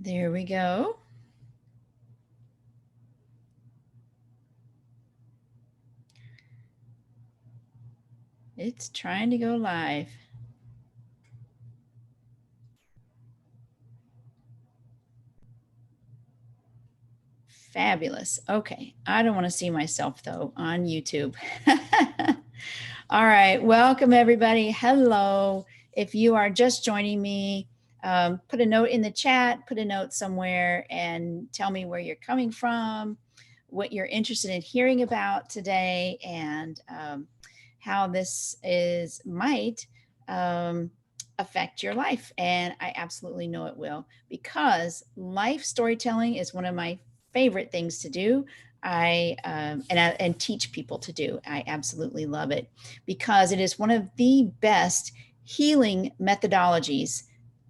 There we go. It's trying to go live. Fabulous. Okay. I don't want to see myself though on YouTube. All right. Welcome everybody. Hello. If you are just joining me, put a note in the chat, put a note somewhere and tell me where you're coming from, what you're interested in hearing about today, and how this might affect your life. And I absolutely know it will, because life storytelling is one of my favorite things to do. And teach people to do. I absolutely love it because it is one of the best healing methodologies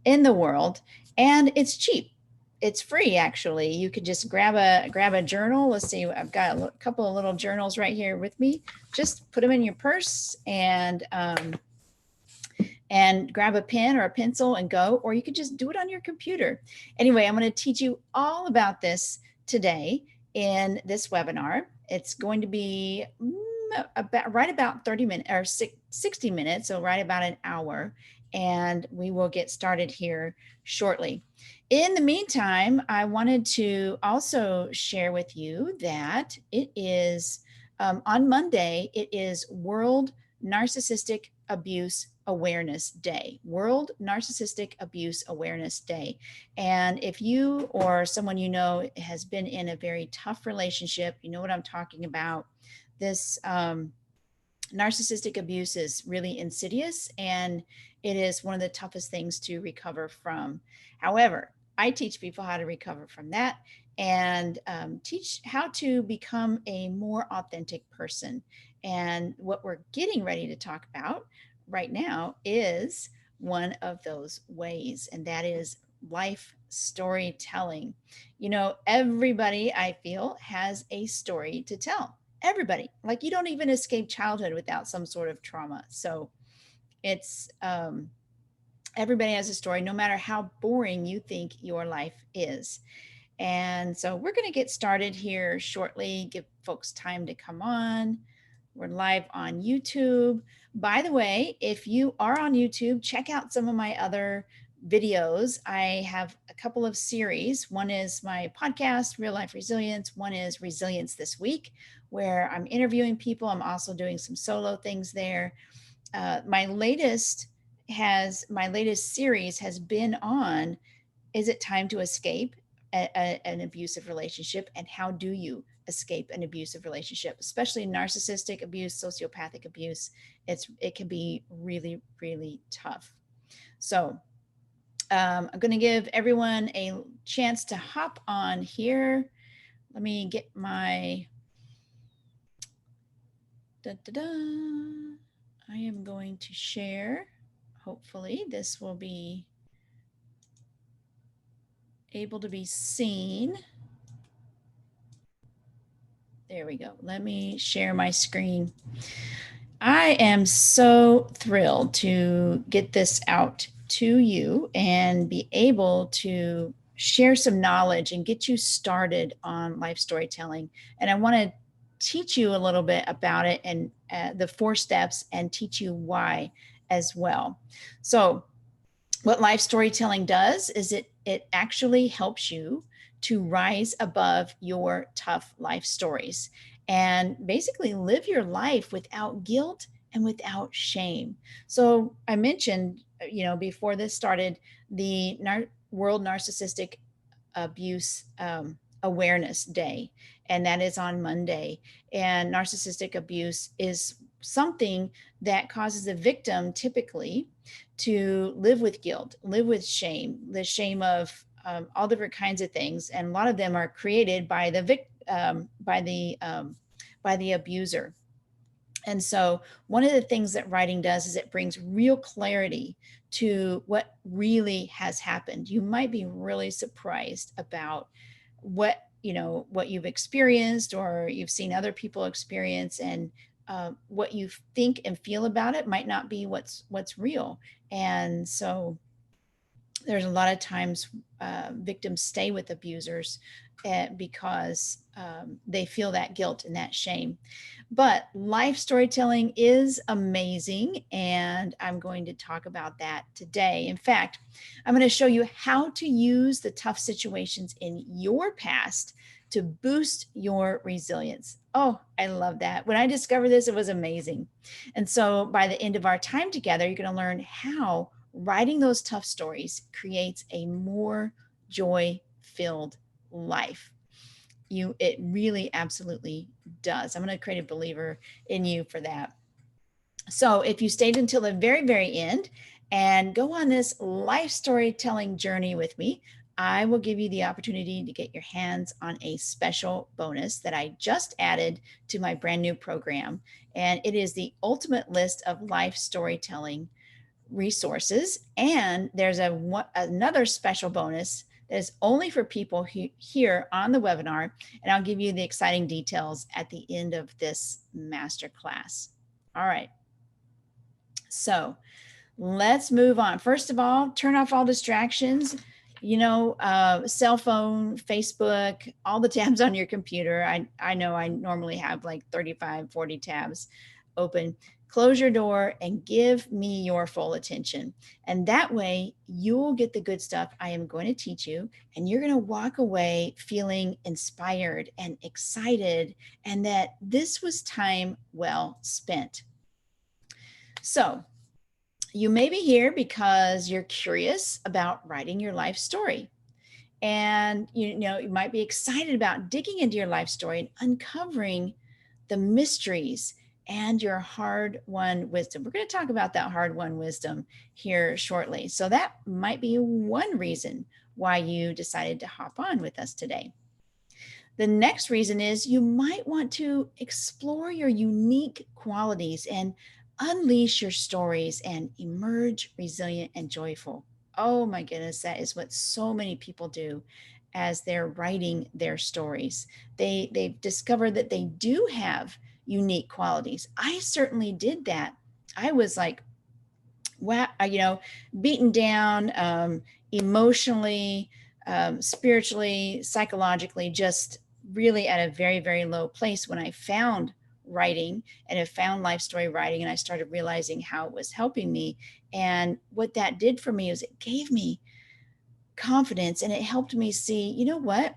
in the world, and it's cheap. It's free, actually. You could just grab a journal. Let's see, I've got a couple of little journals right here with me. Just put them in your purse and grab a pen or a pencil and go, or you could just do it on your computer. Anyway, I'm going to teach you all about this today in this webinar. It's going to be right about 30 minutes or 60 minutes, so right about an hour, and we will get started here shortly. In the meantime, I wanted to also share with you that it is on Monday, it is World Narcissistic Abuse Awareness Day, World Narcissistic Abuse Awareness Day. And if you or someone you know has been in a very tough relationship, you know what I'm talking about. This narcissistic abuse is really insidious, and it is one of the toughest things to recover from. However, I teach people how to recover from that and teach how to become a more authentic person. And what we're getting ready to talk about right now is one of those ways, and that is life storytelling. You know, everybody, I feel, has a story to tell. Everybody. Like, you don't even escape childhood without some sort of trauma. So it's everybody has a story, no matter how boring you think your life is. And so we're going to get started here shortly, give folks time to come on. We're live on YouTube. By the way, if you are on YouTube, check out some of my other videos. I have a couple of series. One is my podcast, Real Life Resilience. One is Resilience This Week, where I'm interviewing people. I'm also doing some solo things there. My latest series has been on, is it time to escape an abusive relationship, and how do you escape an abusive relationship, especially narcissistic abuse, sociopathic abuse. It can be really, really tough. So I'm going to give everyone a chance to hop on here. Let me get my I am going to share. Hopefully this will be able to be seen. There we go. Let me share my screen. I am so thrilled to get this out to you and be able to share some knowledge and get you started on life storytelling. And I want to teach you a little bit about it and the 4 steps, and teach you why as well. So what life storytelling does is it actually helps you to rise above your tough life stories and basically live your life without guilt and without shame. So I mentioned, before this started, the World Narcissistic Abuse Awareness Day, and that is on Monday. And narcissistic abuse is something that causes the victim typically to live with guilt, live with shame, the shame of all different kinds of things, and a lot of them are created by the abuser. And so one of the things that writing does is it brings real clarity to what really has happened. You might be really surprised about what you've experienced, or you've seen other people experience, and what you think and feel about it might not be what's real. And so there's a lot of times victims stay with abusers because they feel that guilt and that shame. But life storytelling is amazing, and I'm going to talk about that today. In fact, I'm going to show you how to use the tough situations in your past to boost your resilience. Oh, I love that. When I discovered this, it was amazing. And so by the end of our time together, you're going to learn how writing those tough stories creates a more joy-filled life. It really absolutely does. I'm going to create a believer in you for that. So if you stayed until the very, very end and go on this life storytelling journey with me, I will give you the opportunity to get your hands on a special bonus that I just added to my brand new program. And it is the ultimate list of life storytelling resources. And there's another special bonus that is only for people here on the webinar. And I'll give you the exciting details at the end of this masterclass. All right. So let's move on. First of all, turn off all distractions. Cell phone, Facebook, all the tabs on your computer. I know I normally have like 35, 40 tabs open. Close your door and give me your full attention. And that way you'll get the good stuff I am going to teach you, and you're going to walk away feeling inspired and excited, and that this was time well spent. So you may be here because you're curious about writing your life story. And you might be excited about digging into your life story and uncovering the mysteries and your hard-won wisdom. We're going to talk about that hard-won wisdom here shortly. So that might be one reason why you decided to hop on with us today. The next reason is you might want to explore your unique qualities and unleash your stories and emerge resilient and joyful. Oh my goodness, that is what so many people do as they're writing their stories. They've discovered that they do have unique qualities. I certainly did that. I was like, wow, beaten down emotionally, spiritually, psychologically, just really at a very, very low place when I found writing and I found life story writing, and I started realizing how it was helping me. And what that did for me is it gave me confidence, and it helped me see, you know what?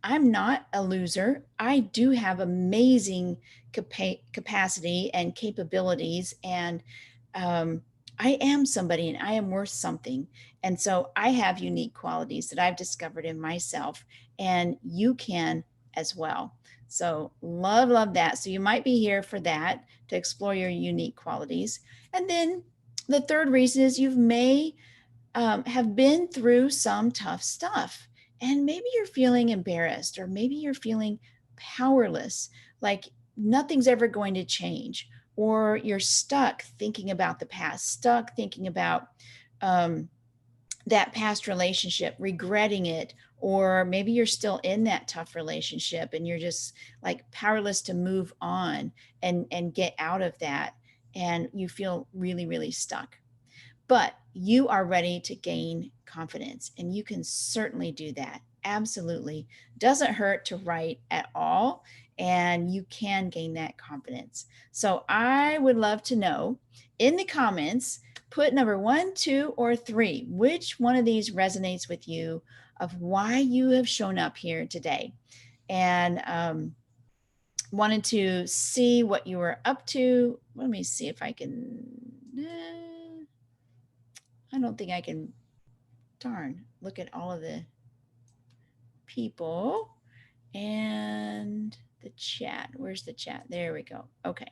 I'm not a loser. I do have amazing capacity and capabilities, and I am somebody, and I am worth something. And so I have unique qualities that I've discovered in myself, and you can as well. So love that. So you might be here for that, to explore your unique qualities. And then the third reason is you may have been through some tough stuff, and maybe you're feeling embarrassed, or maybe you're feeling powerless, like nothing's ever going to change, or you're stuck thinking about the past, stuck thinking about that past relationship, regretting it, or maybe you're still in that tough relationship and you're just like powerless to move on and get out of that, and you feel really, really stuck. But you are ready to gain confidence, and you can certainly do that. Absolutely. Doesn't hurt to write at all, and you can gain that confidence. So I would love to know in the comments, put number 1, 2, or 3, which one of these resonates with you, of why you have shown up here today. And wanted to see what you were up to. Let me see if I can, I don't think I can, darn, look at all of the people and the chat. Where's the chat? There we go. Okay.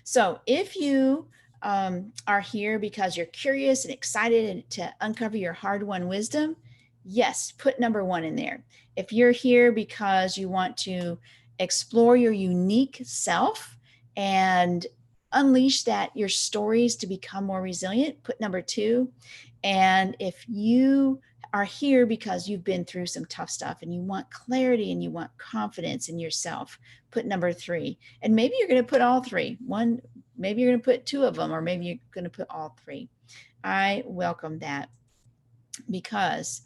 So if you are here because you're curious and excited to uncover your hard-won wisdom, yes, put number 1 in there. If you're here because you want to explore your unique self and unleash your stories to become more resilient, put number 2. And if you are here because you've been through some tough stuff and you want clarity and you want confidence in yourself, put number 3. And maybe you're going to put all 3. Maybe you're going to put 2 of them, or maybe you're going to put all 3. I welcome that. because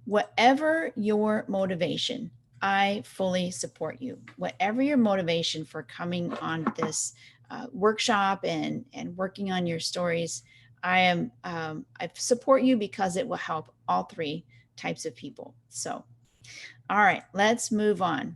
whatever your motivation, I fully support you. Whatever your motivation for coming on this workshop and working on your stories, I support you because it will help all three types of people. So, all right, let's move on.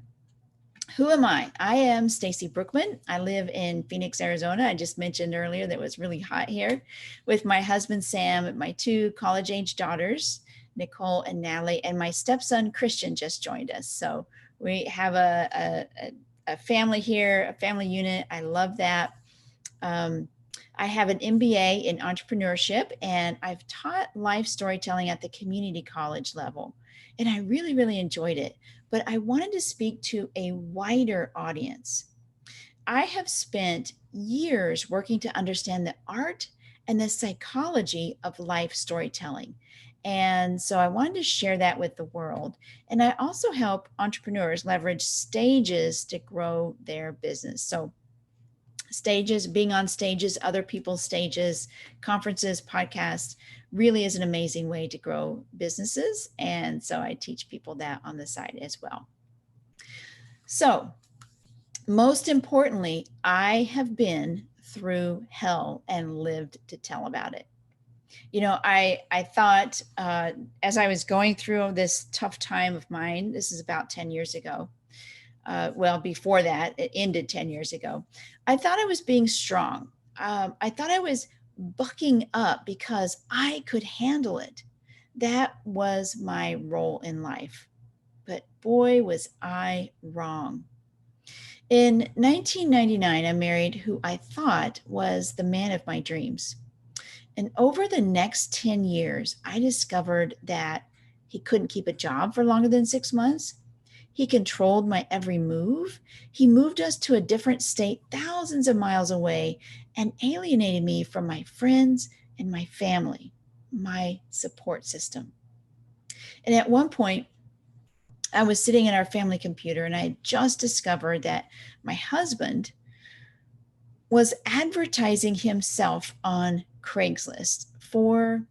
Who am I? I am Stacy Brookman. I live in Phoenix, Arizona. I just mentioned earlier that it was really hot here with my husband, Sam, and my two college age daughters, Nicole and Natalie, and my stepson, Christian, just joined us. So we have a family here, a family unit. I love that. Um, I have an MBA in entrepreneurship, and I've taught life storytelling at the community college level. And I really, really enjoyed it. But I wanted to speak to a wider audience. I have spent years working to understand the art and the psychology of life storytelling. And so I wanted to share that with the world. And I also help entrepreneurs leverage stages to grow their business. So stages, being on stages, other people's stages, conferences, podcasts really is an amazing way to grow businesses. And so I teach people that on the side as well. So, most importantly, I have been through hell and lived to tell about it. You know, I thought as I was going through this tough time of mine, this is about 10 years ago, well, before that, it ended 10 years ago. I thought I was being strong. I thought I was bucking up because I could handle it. That was my role in life. But boy, was I wrong. In 1999, I married who I thought was the man of my dreams. And over the next 10 years, I discovered that he couldn't keep a job for longer than 6 months. He controlled my every move. He moved us to a different state thousands of miles away and alienated me from my friends and my family, my support system. And at one point, I was sitting in our family computer and I had just discovered that my husband was advertising himself on Craigslist for,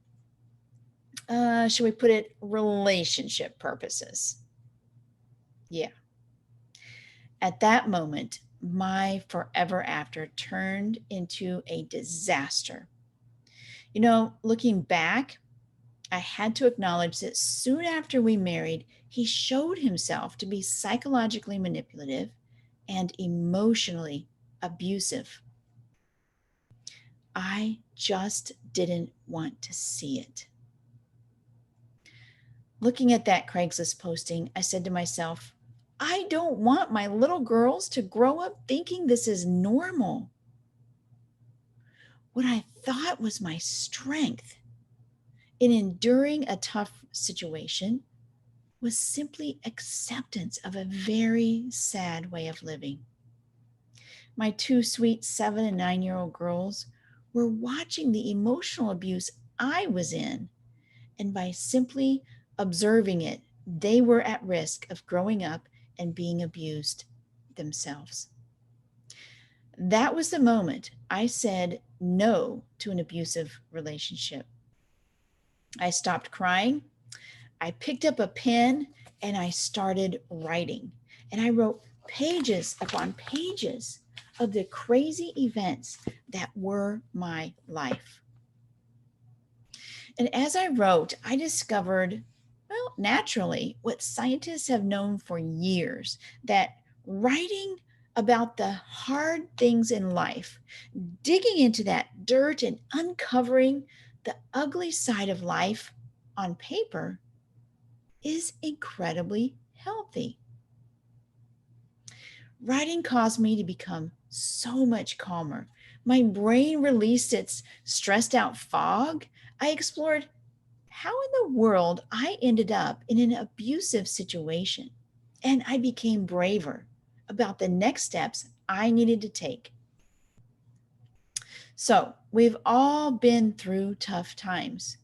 should we put it, relationship purposes. Yeah. At that moment, my forever after turned into a disaster. You know, looking back, I had to acknowledge that soon after we married, he showed himself to be psychologically manipulative and emotionally abusive. I just didn't want to see it. Looking at that Craigslist posting, I said to myself, I don't want my little girls to grow up thinking this is normal. What I thought was my strength in enduring a tough situation was simply acceptance of a very sad way of living. My two sweet 7 and 9-year-old girls were watching the emotional abuse I was in, and by simply observing it, they were at risk of growing up and being abused themselves. That was the moment I said no to an abusive relationship. I stopped crying. I picked up a pen and I started writing. And I wrote pages upon pages of the crazy events that were my life. And as I wrote, I discovered, well, naturally, what scientists have known for years, that writing about the hard things in life, digging into that dirt and uncovering the ugly side of life on paper is incredibly healthy. Writing caused me to become so much calmer. My brain released its stressed out fog. I explored how in the world I ended up in an abusive situation. And I became braver about the next steps I needed to take. So, we've all been through tough times,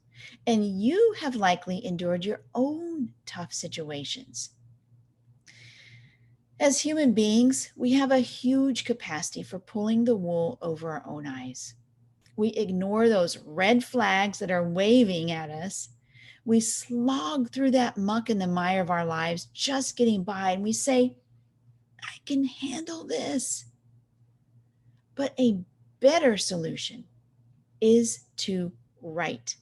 and you have likely endured your own tough situations. As human beings, we have a huge capacity for pulling the wool over our own eyes. We ignore those red flags that are waving at us. We slog through that muck and the mire of our lives, just getting by, and we say, I can handle this. But a better solution is to write.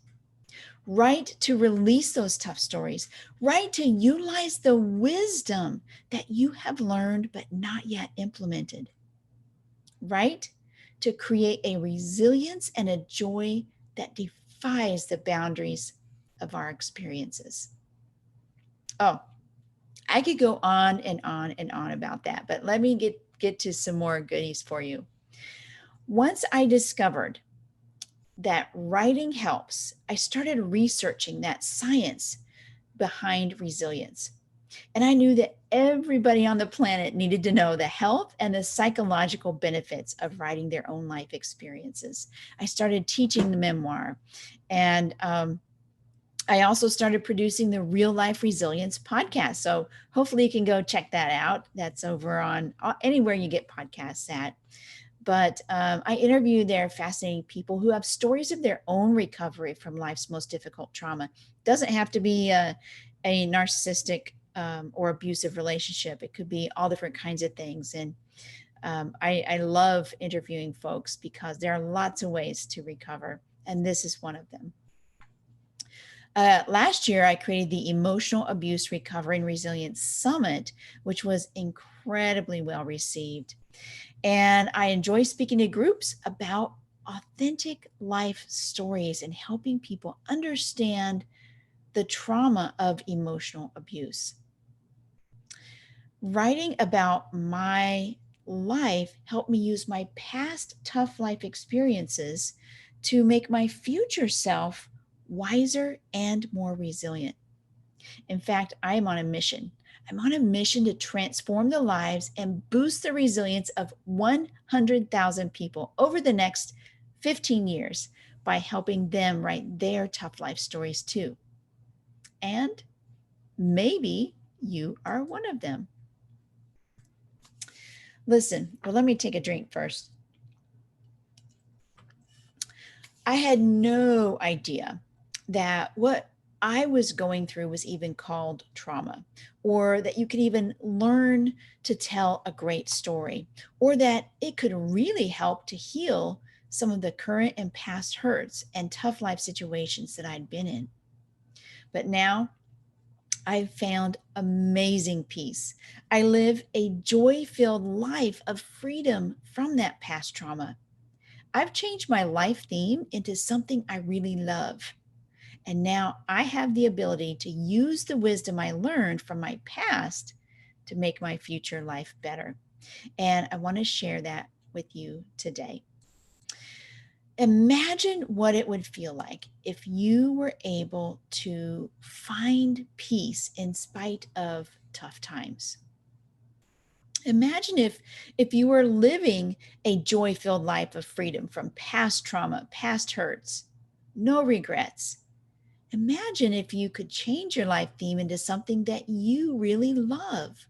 Write to release those tough stories. Write to utilize the wisdom that you have learned but not yet implemented. Write to create a resilience and a joy that defies the boundaries of our experiences. Oh, I could go on and on and on about that, but let me get to some more goodies for you. Once I discovered that writing helps, I started researching that science behind resilience. And I knew that everybody on the planet needed to know the health and the psychological benefits of writing their own life experiences. I started teaching the memoir, and I also started producing the Real Life Resilience podcast. So hopefully you can go check that out. That's over on anywhere you get podcasts at. But I interview their fascinating people who have stories of their own recovery from life's most difficult trauma. Doesn't have to be a narcissistic or abusive relationship. It could be all different kinds of things. And I love interviewing folks because there are lots of ways to recover, and this is one of them. Last year, I created the Emotional Abuse Recovery and Resilience Summit, which was incredibly well received. And I enjoy speaking to groups about authentic life stories and helping people understand the trauma of emotional abuse. Writing about my life helped me use my past tough life experiences to make my future self wiser and more resilient. In fact, I am on a mission. I'm on a mission to transform the lives and boost the resilience of 100,000 people over the next 15 years by helping them write their tough life stories too. And maybe you are one of them. Listen, well, let me take a drink first. I had no idea that what I was going through was even called trauma, or that you could even learn to tell a great story, or that it could really help to heal some of the current and past hurts and tough life situations that I'd been in. But now I've found amazing peace. I live a joy-filled life of freedom from that past trauma. I've changed my life theme into something I really love. And now I have the ability to use the wisdom I learned from my past to make my future life better. And I want to share that with you today. Imagine what it would feel like if you were able to find peace in spite of tough times. Imagine if you were living a joy-filled life of freedom from past trauma, past hurts, no regrets. Imagine if you could change your life theme into something that you really love.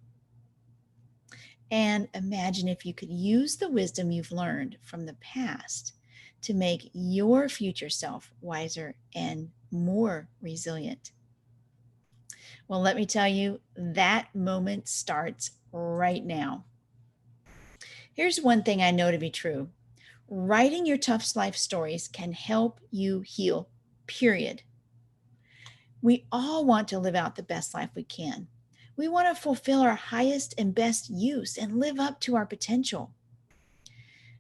And imagine if you could use the wisdom you've learned from the past to make your future self wiser and more resilient. Well, let me tell you, that moment starts right now. Here's one thing I know to be true. Writing your tough life stories can help you heal, period. We all want to live out the best life we can. We want to fulfill our highest and best use and live up to our potential.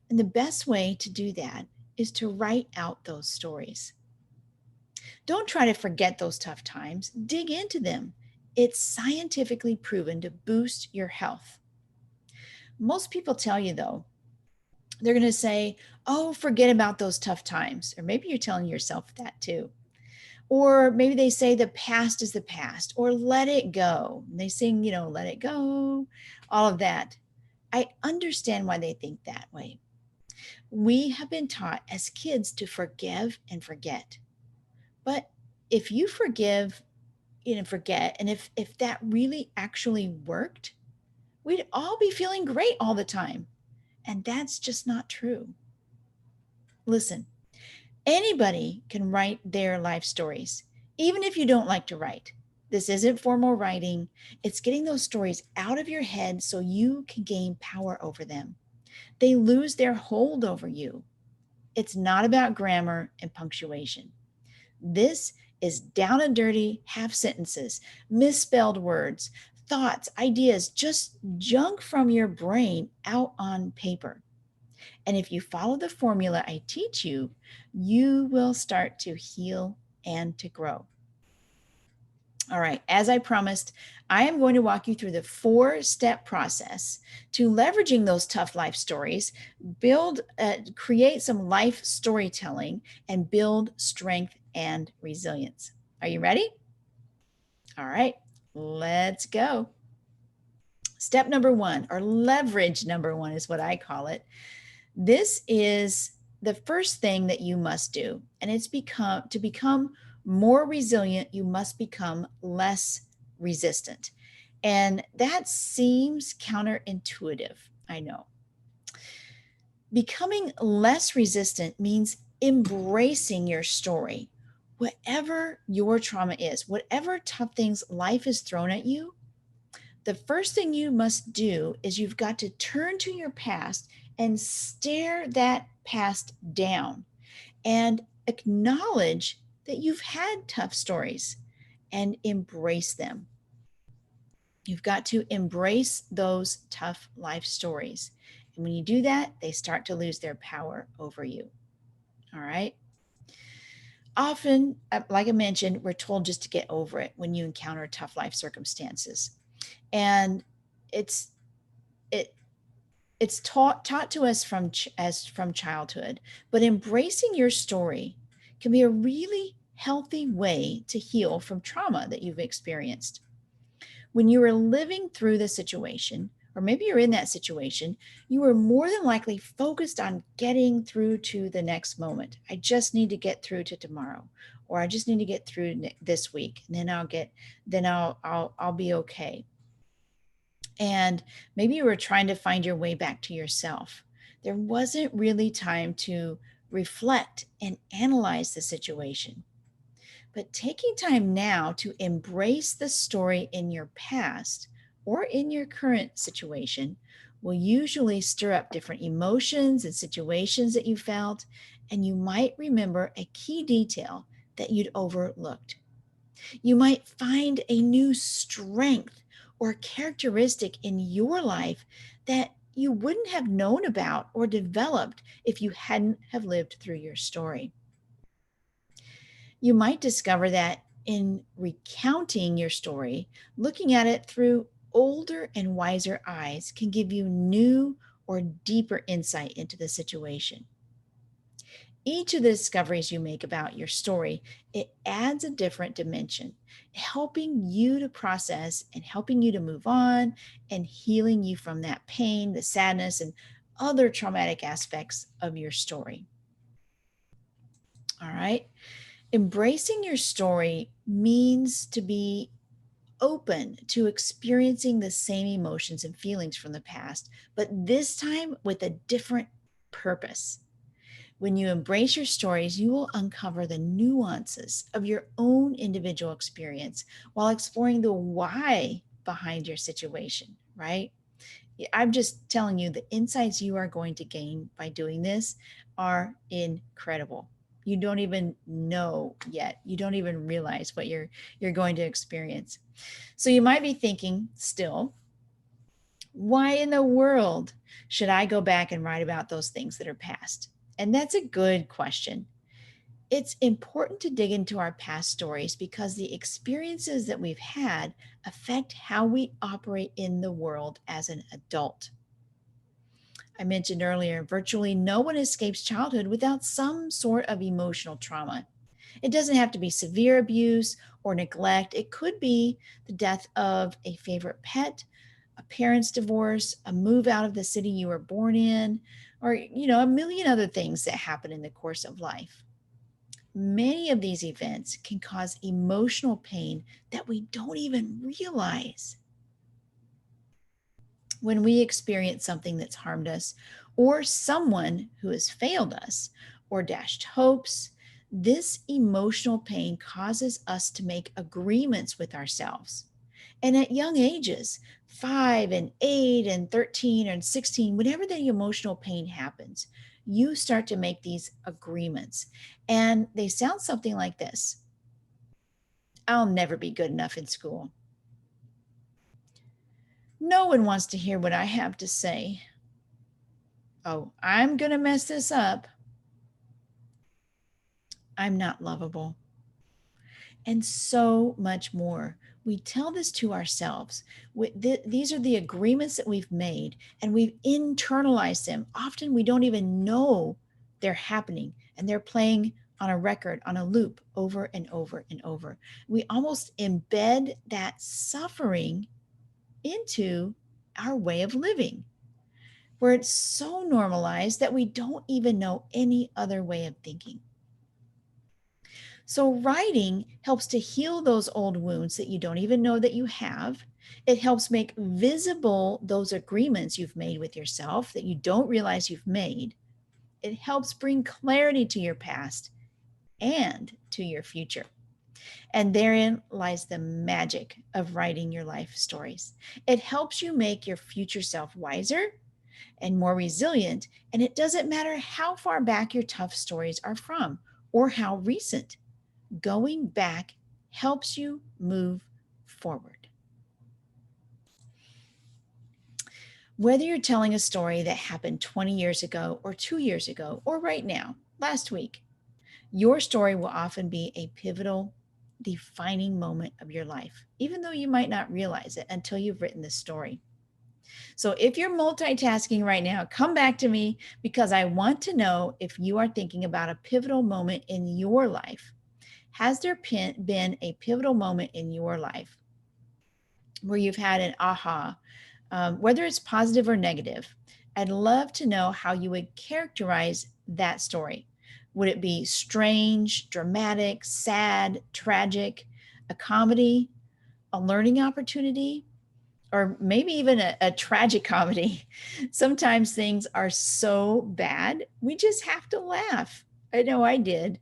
And the best way to do that is to write out those stories. Don't try to forget those tough times. Dig into them. It's scientifically proven to boost your health. Most people tell you, though, they're going to say, oh, forget about those tough times. Or maybe you're telling yourself that too. Or maybe they say the past is the past, or let it go. And they sing, let it go, all of that. I understand why they think that way. We have been taught as kids to forgive and forget. But if you forgive and forget, and if that really actually worked, we'd all be feeling great all the time. And that's just not true. Listen, anybody can write their life stories. Even if you don't like to write, this isn't formal writing. It's getting those stories out of your head so you can gain power over them. They lose their hold over you. It's not about grammar and punctuation. This is down and dirty half sentences, misspelled words, thoughts, ideas, just junk from your brain out on paper. And if you follow the formula I teach you, you will start to heal and to grow. All right, as I promised, I am going to walk you through the 4-step process to leveraging those tough life stories, create some life storytelling, and build strength and resilience. Are you ready? All right, let's go. Step number 1, or leverage number 1 is what I call it. This is the first thing that you must do, and it's to become more resilient, you must become less resistant. And that seems counterintuitive, I know. Becoming less resistant means embracing your story. Whatever your trauma is, whatever tough things life has thrown at you, the first thing you must do is you've got to turn to your past and stare that past down and acknowledge that you've had tough stories and embrace them. You've got to embrace those tough life stories. And when you do that, they start to lose their power over you. All right. Often, like I mentioned, we're told just to get over it when you encounter tough life circumstances. And it's it it's taught to us from childhood, but embracing your story can be a really healthy way to heal from trauma that you've experienced. When you are living through the situation, or maybe you're in that situation, you are more than likely focused on getting through to the next moment. I just need to get through to tomorrow, or I just need to get through this week, and then I'll be okay. And maybe you were trying to find your way back to yourself. There wasn't really time to reflect and analyze the situation. But taking time now to embrace the story in your past or in your current situation will usually stir up different emotions and situations that you felt, and you might remember a key detail that you'd overlooked. You might find a new strength or characteristic in your life that you wouldn't have known about or developed if you hadn't have lived through your story. You might discover that in recounting your story, looking at it through older and wiser eyes can give you new or deeper insight into the situation. Each of the discoveries you make about your story, it adds a different dimension, helping you to process and helping you to move on and healing you from that pain, the sadness, and other traumatic aspects of your story. All right. Embracing your story means to be open to experiencing the same emotions and feelings from the past, but this time with a different purpose. When you embrace your stories, you will uncover the nuances of your own individual experience while exploring the why behind your situation, right? I'm just telling you, the insights you are going to gain by doing this are incredible. You don't even know yet. You don't even realize what you're going to experience. So you might be thinking still, why in the world should I go back and write about those things that are past? And that's a good question. It's important to dig into our past stories because the experiences that we've had affect how we operate in the world as an adult. I mentioned earlier, virtually no one escapes childhood without some sort of emotional trauma. It doesn't have to be severe abuse or neglect. It could be the death of a favorite pet, a parent's divorce, a move out of the city you were born in, or a million other things that happen in the course of life. Many of these events can cause emotional pain that we don't even realize. When we experience something that's harmed us, or someone who has failed us or dashed hopes, This emotional pain causes us to make agreements with ourselves. And at young ages, 5 and 8 and 13 and 16, whenever the emotional pain happens, you start to make these agreements. And they sound something like this: I'll never be good enough in school. No one wants to hear what I have to say. Oh, I'm going to mess this up. I'm not lovable. And so much more. We tell this to ourselves. These are the agreements that we've made, and we've internalized them. Often we don't even know they're happening, and they're playing on a record, on a loop, over and over and over. We almost embed that suffering into our way of living, where it's so normalized that we don't even know any other way of thinking. So, writing helps to heal those old wounds that you don't even know that you have. It helps make visible those agreements you've made with yourself that you don't realize you've made. It helps bring clarity to your past and to your future. And therein lies the magic of writing your life stories. It helps you make your future self wiser and more resilient. And it doesn't matter how far back your tough stories are from or how recent. Going back helps you move forward. Whether you're telling a story that happened 20 years ago or 2 years ago or right now, last week, your story will often be a pivotal, defining moment of your life, even though you might not realize it until you've written the story. So if you're multitasking right now, come back to me, because I want to know if you are thinking about a pivotal moment in your life. Has there been a pivotal moment in your life where you've had an aha, whether it's positive or negative? I'd love to know how you would characterize that story. Would it be strange, dramatic, sad, tragic, a comedy, a learning opportunity, or maybe even a tragic comedy? Sometimes things are so bad, we just have to laugh. I know I did.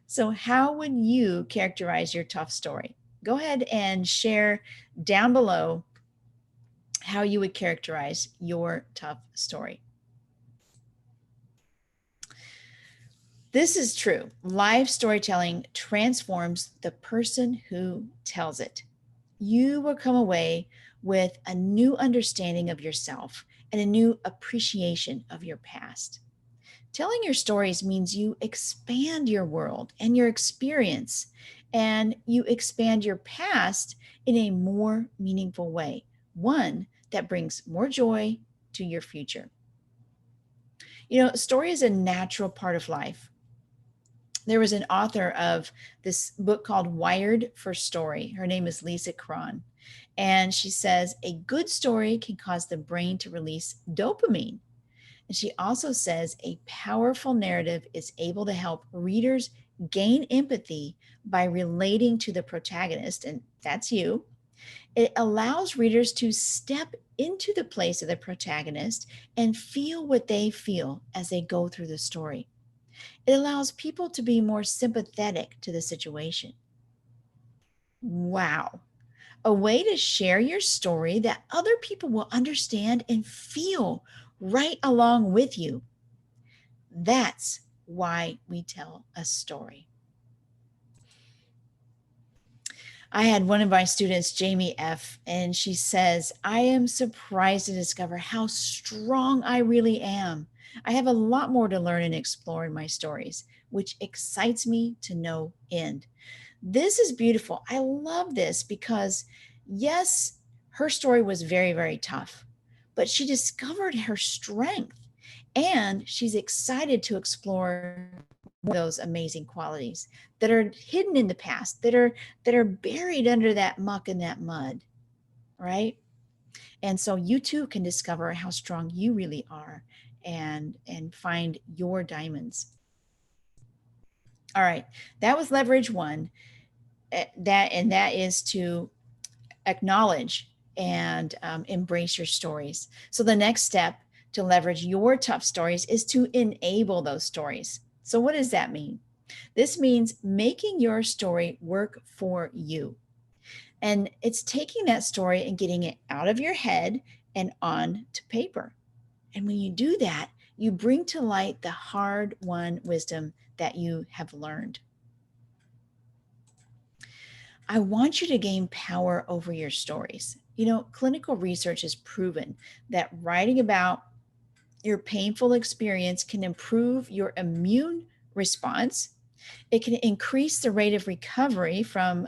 So, how would you characterize your tough story? Go ahead and share down below how you would characterize your tough story. This is true. Live storytelling transforms the person who tells it. You will come away with a new understanding of yourself and a new appreciation of your past. Telling your stories means you expand your world and your experience, and you expand your past in a more meaningful way, one that brings more joy to your future. You know, story is a natural part of life. There was an author of this book called Wired for Story. Her name is Lisa Cron. And she says a good story can cause the brain to release dopamine. And she also says a powerful narrative is able to help readers gain empathy by relating to the protagonist, and that's you. It allows readers to step into the place of the protagonist and feel what they feel as they go through the story. It allows people to be more sympathetic to the situation. Wow. A way to share your story that other people will understand and feel right along with you. That's why we tell a story. I had one of my students, Jamie F., and she says, I am surprised to discover how strong I really am. I have a lot more to learn and explore in my stories, which excites me to no end. This is beautiful. I love this because, yes, her story was very, very tough, but she discovered her strength, and she's excited to explore those amazing qualities that are hidden in the past, that are buried under that muck and that mud, right? And so you too can discover how strong you really are, and find your diamonds. All right, that was leverage one. That is to acknowledge and embrace your stories. So the next step to leverage your tough stories is to enable those stories. So what does that mean? This means making your story work for you. And it's taking that story and getting it out of your head and on to paper. And when you do that, you bring to light the hard-won wisdom that you have learned. I want you to gain power over your stories. Clinical research has proven that writing about your painful experience can improve your immune response. It can increase the rate of recovery from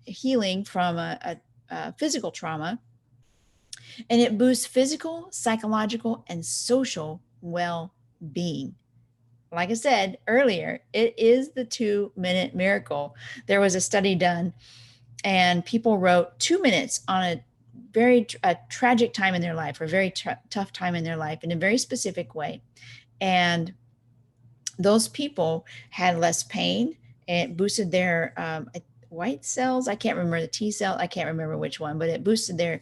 healing from a physical trauma, and it boosts physical, psychological, and social well-being. Like I said earlier, it is the 2-minute miracle. There was a study done, and people wrote 2 minutes on a very tragic time in their life, or a very tough time in their life, in a very specific way. And those people had less pain. It boosted their white cells. I can't remember the T cell. I can't remember which one, but it boosted their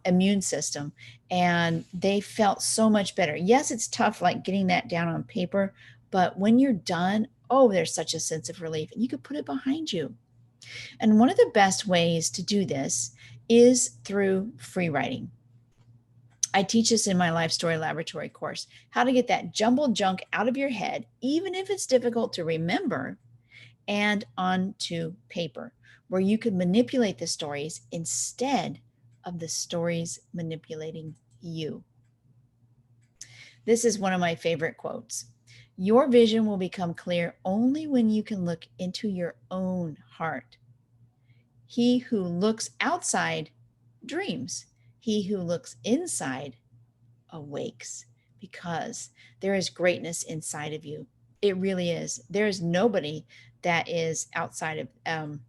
immune system, and they felt so much better. Yes, it's tough, like getting that down on paper, but when you're done, oh, there's such a sense of relief, and you could put it behind you. And one of the best ways to do this is through free writing. I teach this in my Life Story Laboratory course, how to get that jumbled junk out of your head, even if it's difficult to remember, and onto paper, where you could manipulate the stories instead of the stories manipulating you. This is one of my favorite quotes. Your vision will become clear only when you can look into your own heart. He who looks outside dreams. He who looks inside awakes, because there is greatness inside of you. It really is. There is nobody that is outside of,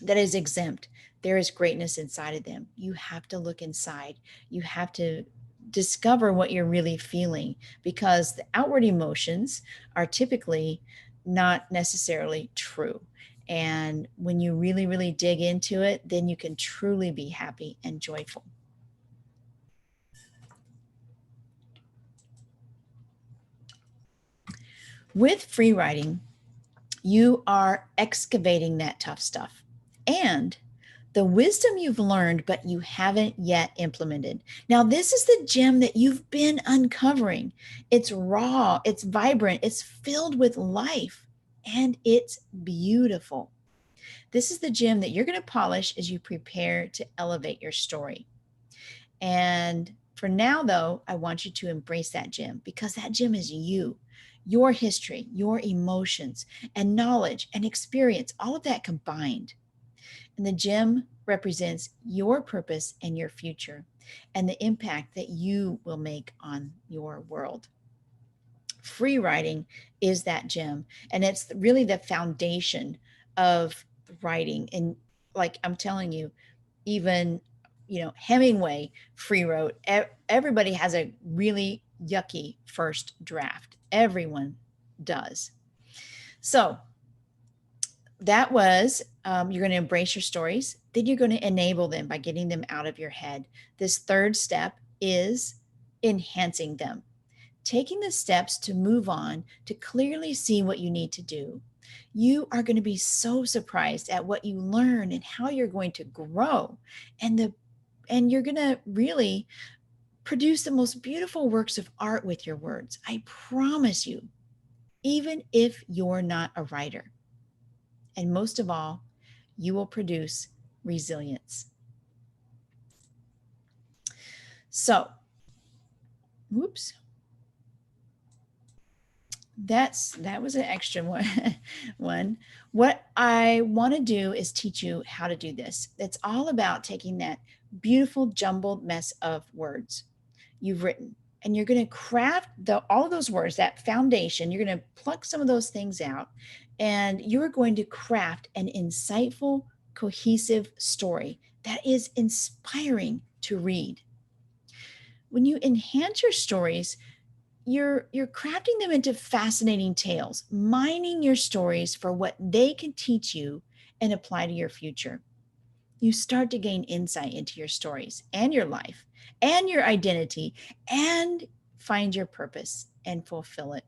that is exempt. There is greatness inside of them. You have to look inside. You have to discover what you're really feeling, because the outward emotions are typically not necessarily true. And when you really, really dig into it, then you can truly be happy and joyful. With free writing, you are excavating that tough stuff and the wisdom you've learned, but you haven't yet implemented. Now, this is the gem that you've been uncovering. It's raw, it's vibrant, it's filled with life, and it's beautiful. This is the gem that you're going to polish as you prepare to elevate your story. And for now, though, I want you to embrace that gem, because that gem is you, your history, your emotions, and knowledge and experience, all of that combined. And the gem represents your purpose and your future, and the impact that you will make on your world. Free writing is that gem, and it's really the foundation of writing. And like I'm telling you, even Hemingway free wrote. Everybody has a really yucky first draft. Everyone does. So that was, you're going to embrace your stories. Then you're going to enable them by getting them out of your head. This third step is enhancing them, taking the steps to move on, to clearly see what you need to do. You are going to be so surprised at what you learn and how you're going to grow. And you're going to really produce the most beautiful works of art with your words. I promise you, even if you're not a writer. And most of all, you will produce resilience. So, whoops. That was an extra one. What I want to do is teach you how to do this. It's all about taking that beautiful jumbled mess of words you've written, and you're going to craft all of those words, that foundation. You're going to pluck some of those things out, and you're going to craft an insightful, cohesive story that is inspiring to read. When you enhance your stories, you're crafting them into fascinating tales, mining your stories for what they can teach you and apply to your future. You start to gain insight into your stories and your life and your identity, and find your purpose and fulfill it.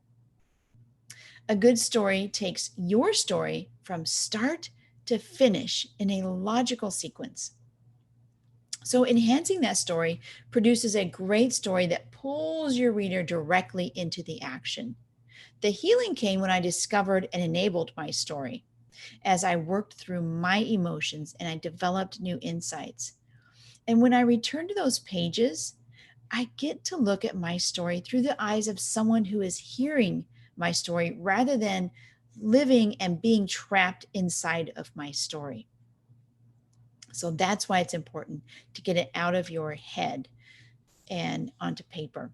A good story takes your story from start to finish in a logical sequence. So enhancing that story produces a great story that pulls your reader directly into the action. The healing came when I discovered and enabled my story, as I worked through my emotions and I developed new insights. And when I return to those pages, I get to look at my story through the eyes of someone who is hearing my story rather than living and being trapped inside of my story. So that's why it's important to get it out of your head and onto paper.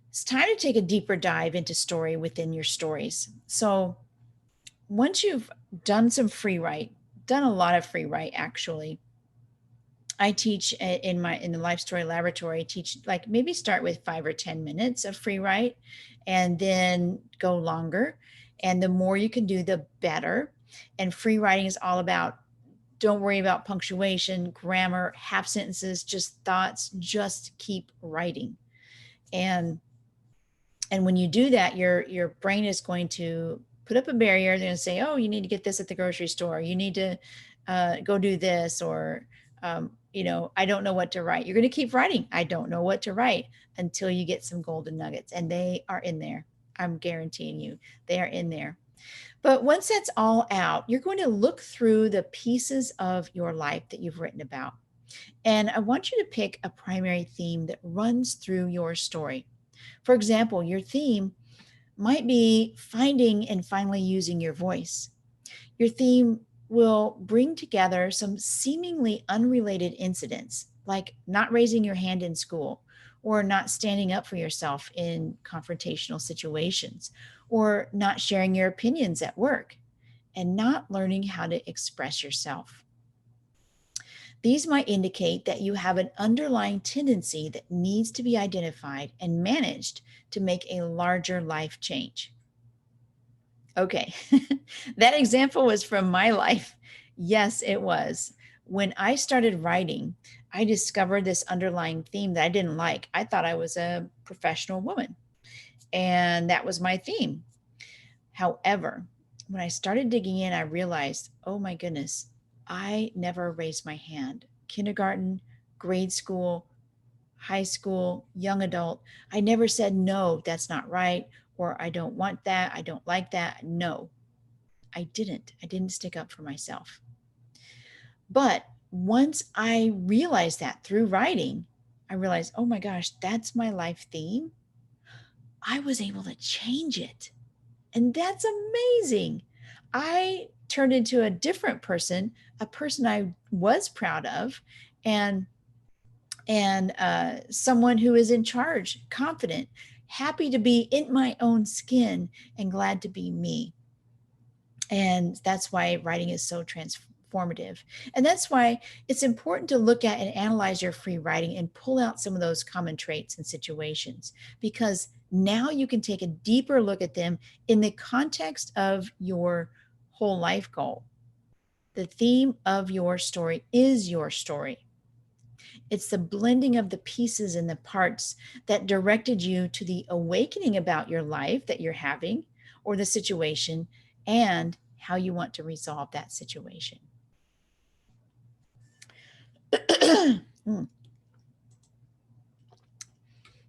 It's time to take a deeper dive into story within your stories. So once you've done some free write, done a lot of free write actually, I teach in the Life Story Laboratory, I teach like maybe start with 5 or 10 minutes of free write and then go longer. And the more you can do, the better. And free writing is all about don't worry about punctuation, grammar, half sentences, just thoughts, just keep writing. And when you do that, your brain is going to put up a barrier. They're going to say, oh, you need to get this at the grocery store. You need to go do this, or I don't know what to write. You're going to keep writing. I don't know what to write until you get some golden nuggets, and they are in there. I'm guaranteeing you, they are in there. But once that's all out, you're going to look through the pieces of your life that you've written about. And I want you to pick a primary theme that runs through your story. For example, your theme might be finding and finally using your voice. Your theme will bring together some seemingly unrelated incidents, like not raising your hand in school, or not standing up for yourself in confrontational situations, or not sharing your opinions at work, and not learning how to express yourself. These might indicate that you have an underlying tendency that needs to be identified and managed to make a larger life change. Okay, that example was from my life. Yes, it was. When I started writing, I discovered this underlying theme that I didn't like. I thought I was a professional woman, and that was my theme. However, when I started digging in, I realized, oh my goodness, I never raised my hand. Kindergarten, grade school, high school, young adult, I never said, no, that's not right, or I don't want that, I don't like that. No, I didn't. I didn't stick up for myself. But once I realized that through writing, I realized, oh my gosh, that's my life theme. I was able to change it. And that's amazing. I turned into a different person, a person I was proud of, and someone who is in charge, confident, happy to be in my own skin, and glad to be me. And that's why writing is so transformative. And that's why it's important to look at and analyze your free writing and pull out some of those common traits and situations, because now you can take a deeper look at them in the context of your whole life goal. The theme of your story is your story. It's the blending of the pieces and the parts that directed you to the awakening about your life that you're having or the situation, and how you want to resolve that situation.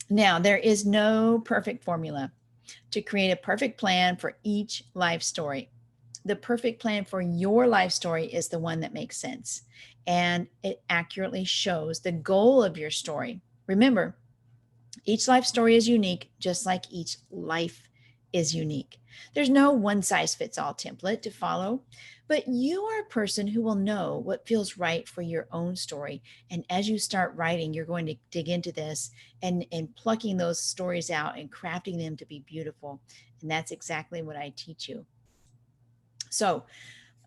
Now, there is no perfect formula to create a perfect plan for each life story. The perfect plan for your life story is the one that makes sense and it accurately shows the goal of your story. Remember, each life story is unique, just like each life is unique. There's no one size fits all template to follow, but you are a person who will know what feels right for your own story. And as you start writing, you're going to dig into this and plucking those stories out and crafting them to be beautiful. And that's exactly what I teach you. So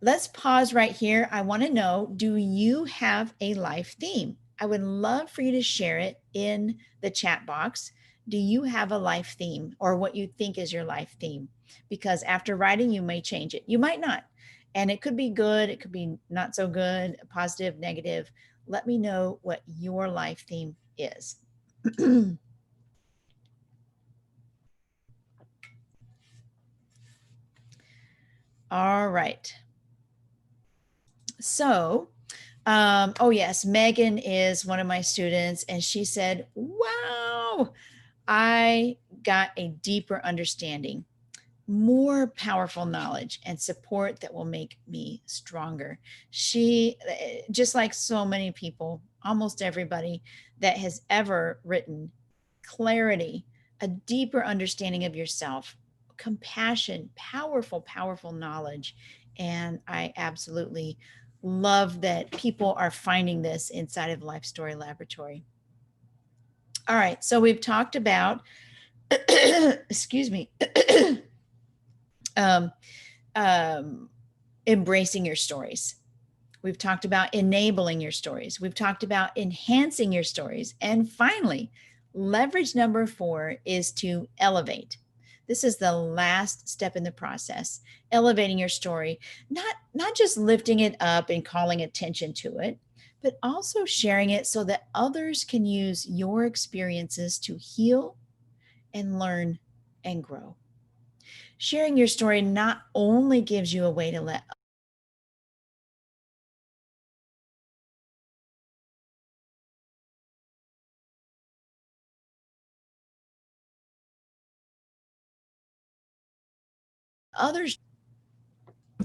let's pause right here. I want to know, do you have a life theme? I would love for you to share it in the chat box. Do you have a life theme, or what you think is your life theme? Because after writing, you may change it. You might not. And it could be good. It could be not so good, positive, negative. Let me know what your life theme is. All right. So, oh yes, Megan is one of my students, and she said, wow, I got a deeper understanding, more powerful knowledge and support that will make me stronger. She, just like so many people, almost everybody that has ever written, clarity, a deeper understanding of yourself, compassion, powerful, powerful knowledge. And I absolutely love that people are finding this inside of Life Story Laboratory. All right, so we've talked about, excuse me, um, um, embracing your stories. We've talked about enabling your stories. We've talked about enhancing your stories. And finally, leverage number 4 is to elevate. This is the last step in the process, elevating your story, not just lifting it up and calling attention to it, but also sharing it so that others can use your experiences to heal and learn and grow. Sharing your story not only gives you a way to let others,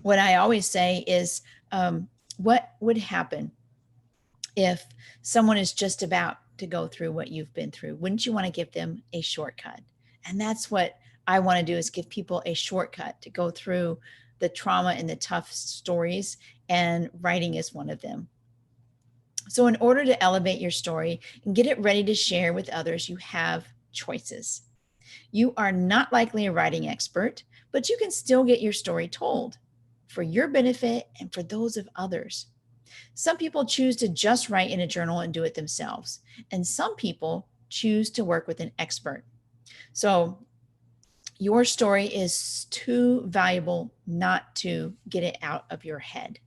what I always say is, what would happen if someone is just about to go through what you've been through? Wouldn't you want to give them a shortcut? And that's what I want to do, is give people a shortcut to go through the trauma and the tough stories, and writing is one of them. So in order to elevate your story and get it ready to share with others, you have choices. You are not likely a writing expert, but you can still get your story told for your benefit and for those of others. Some people choose to just write in a journal and do it themselves, and some people choose to work with an expert. So your story is too valuable not to get it out of your head.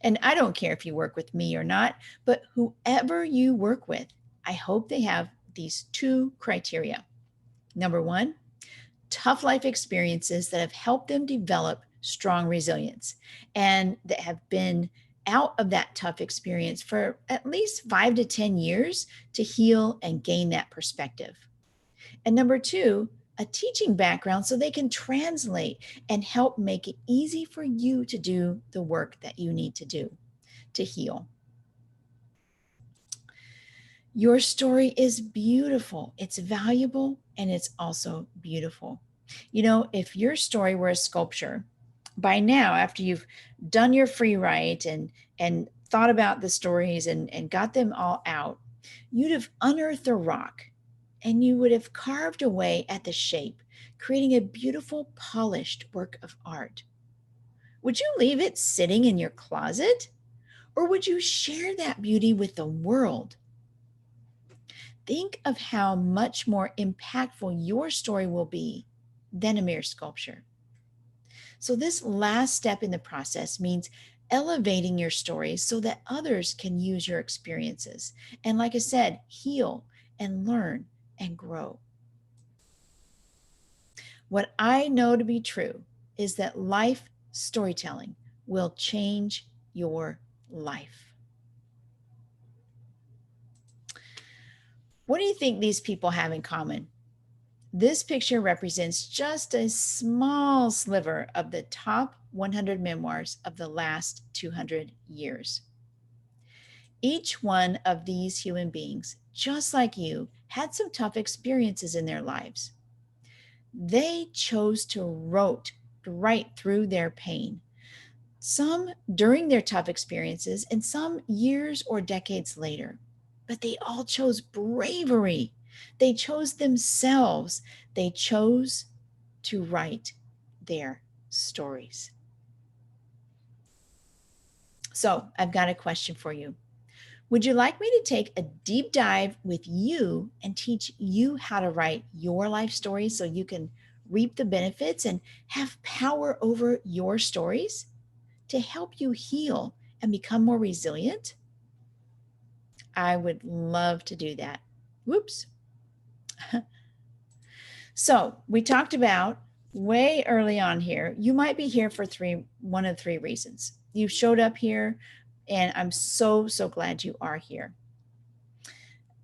And I don't care if you work with me or not, but whoever you work with, I hope they have these 2 criteria. Number 1, tough life experiences that have helped them develop strong resilience, and that have been out of that tough experience for at least 5 to 10 years to heal and gain that perspective. And number 2, a teaching background so they can translate and help make it easy for you to do the work that you need to do to heal. Your story is beautiful, it's valuable, and it's also beautiful. You know, if your story were a sculpture, by now, after you've done your free write and thought about the stories and got them all out, you'd have unearthed a rock and you would have carved away at the shape, creating a beautiful, polished work of art. Would you leave it sitting in your closet, or would you share that beauty with the world? Think of how much more impactful your story will be than a mere sculpture. So, this last step in the process means elevating your stories so that others can use your experiences. And, like I said, heal and learn and grow. What I know to be true is that life storytelling will change your life. What do you think these people have in common? This picture represents just a small sliver of the top 100 memoirs of the last 200 years. Each one of these human beings, just like you, had some tough experiences in their lives. They chose to write through their pain, some during their tough experiences and some years or decades later. But they all chose bravery. They chose themselves. They chose to write their stories. So, I've got a question for you. Would you like me to take a deep dive with you and teach you how to write your life story so you can reap the benefits and have power over your stories to help you heal and become more resilient? I would love to do that. Whoops. So, we talked about way early on here, you might be here for one of three reasons. You showed up here, and I'm so, so glad you are here.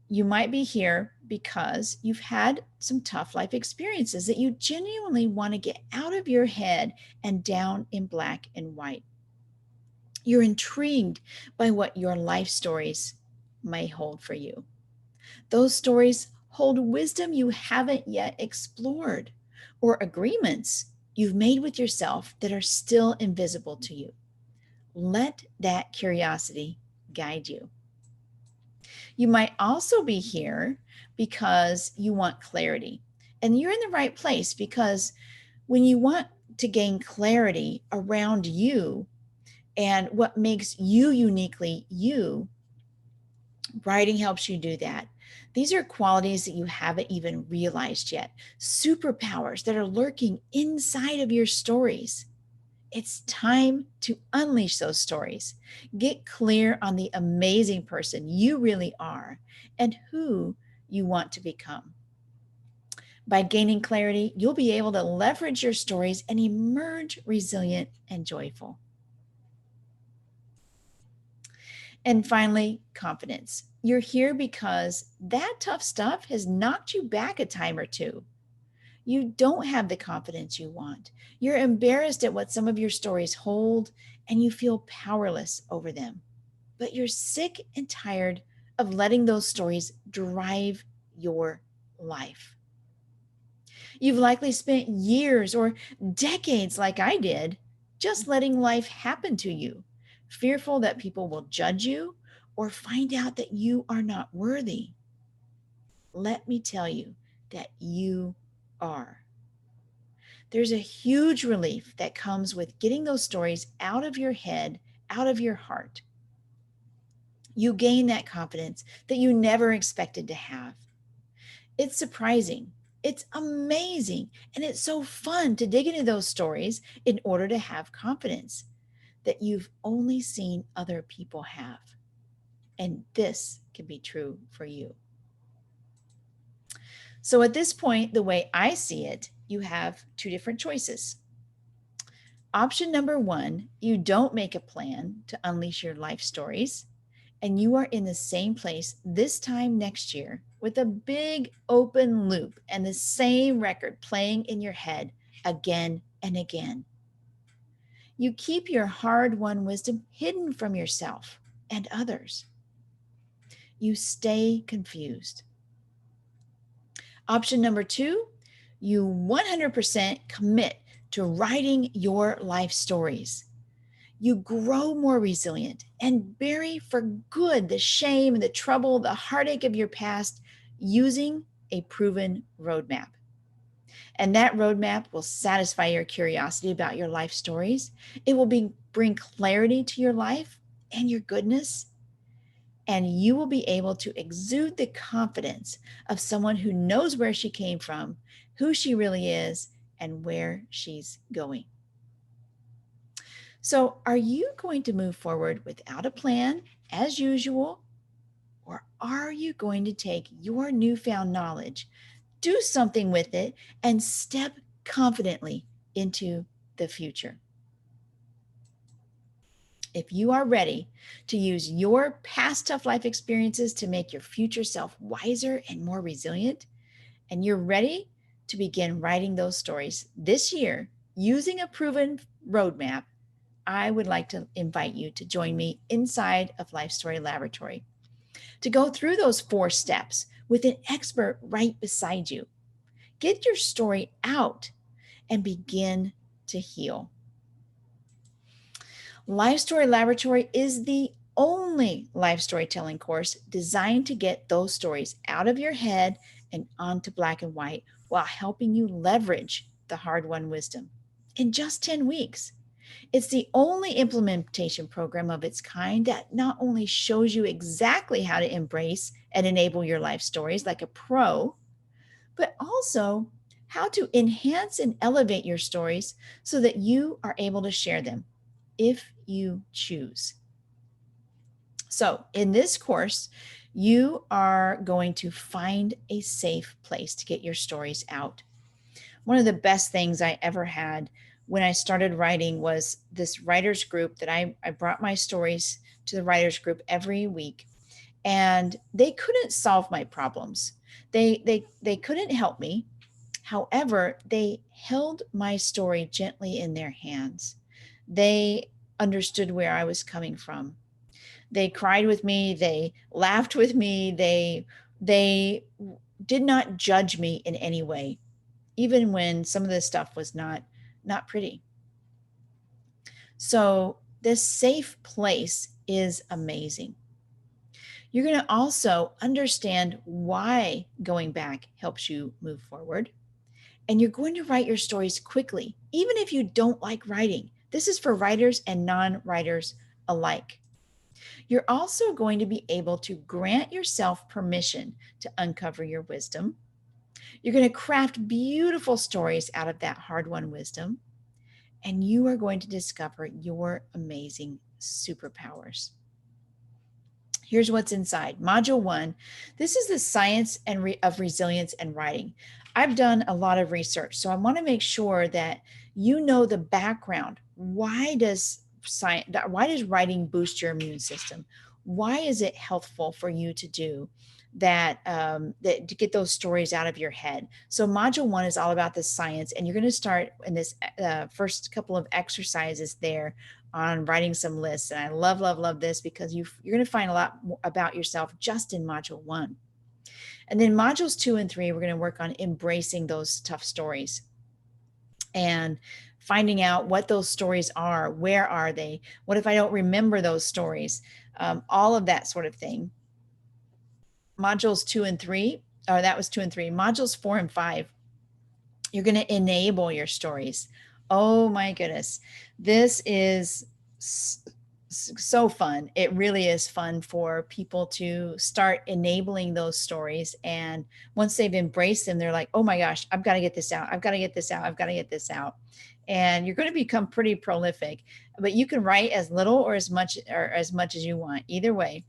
You might be here because you've had some tough life experiences that you genuinely want to get out of your head and down in black and white. You're intrigued by what your life stories may hold for you. Those stories hold wisdom you haven't yet explored, or agreements you've made with yourself that are still invisible to you. Let that curiosity guide you. You might also be here because you want clarity. And you're in the right place, because when you want to gain clarity around you and what makes you uniquely you, writing helps you do that. These are qualities that you haven't even realized yet, superpowers that are lurking inside of your stories. It's time to unleash those stories. Get clear on the amazing person you really are and who you want to become. By gaining clarity, you'll be able to leverage your stories and emerge resilient and joyful. And finally, confidence. You're here because that tough stuff has knocked you back a time or two. You don't have the confidence you want. You're embarrassed at what some of your stories hold, and you feel powerless over them. But you're sick and tired of letting those stories drive your life. You've likely spent years or decades, like I did, just letting life happen to you, fearful that people will judge you or find out that you are not worthy. Let me tell you that you are. There's a huge relief that comes with getting those stories out of your head, out of your heart. You gain that confidence that you never expected to have. It's surprising, it's amazing, and it's so fun to dig into those stories in order to have confidence that you've only seen other people have. And this can be true for you. So at this point, the way I see it, you have two different choices. Option number one, you don't make a plan to unleash your life stories, and you are in the same place this time next year with a big open loop and the same record playing in your head again and again. You keep your hard won wisdom hidden from yourself and others. You stay confused. Option number two, you 100% commit to writing your life stories. You grow more resilient and bury for good the shame, the trouble, the heartache of your past using a proven roadmap. And that roadmap will satisfy your curiosity about your life stories. It will bring clarity to your life and your goodness. And you will be able to exude the confidence of someone who knows where she came from, who she really is, and where she's going. So, are you going to move forward without a plan as usual? Or are you going to take your newfound knowledge, do something with it, and step confidently into the future? If you are ready to use your past tough life experiences to make your future self wiser and more resilient, and you're ready to begin writing those stories this year using a proven roadmap, I would like to invite you to join me inside of Life Story Laboratory to go through those 4 steps with an expert right beside you. Get your story out and begin to heal. Life Story Laboratory is the only life storytelling course designed to get those stories out of your head and onto black and white while helping you leverage the hard-won wisdom in just 10 weeks. It's the only implementation program of its kind that not only shows you exactly how to embrace and enable your life stories like a pro, but also how to enhance and elevate your stories so that you are able to share them if you choose. So, in this course, you are going to find a safe place to get your stories out. One of the best things I ever had when I started writing was this writers group that I brought my stories to the writers group every week, and they couldn't solve my problems. They couldn't help me. However, they held my story gently in their hands. They understood where I was coming from. They cried with me, they laughed with me, they did not judge me in any way, even when some of this stuff was not pretty. So, this safe place is amazing. You're going to also understand why going back helps you move forward. And you're going to write your stories quickly, even if you don't like writing. This is for writers and non writers alike. You're also going to be able to grant yourself permission to uncover your wisdom. You're going to craft beautiful stories out of that hard won wisdom. And you are going to discover your amazing superpowers. Here's what's inside. Module 1. This is the science of resilience and writing. I've done a lot of research, so I want to make sure that you know the background. Why does writing boost your immune system? Why is it healthful for you to do that, to get those stories out of your head? So module 1 is all about the science, and you're going to start in this first couple of exercises there on writing some lists. And I love, love, love this because you're going to find a lot about yourself just in module 1. And then modules 2 and 3, we're going to work on embracing those tough stories and finding out what those stories are. Where are they? What if I don't remember those stories? All of that sort of thing. Modules 2 and 3, or that was 2 and 3. Modules 4 and 5, you're going to enable your stories. Oh my goodness. This is so fun. It really is fun for people to start enabling those stories. And once they've embraced them, they're like, oh my gosh, I've got to get this out. I've got to get this out. I've got to get this out. And you're going to become pretty prolific, but you can write as little or as much as you want, either way.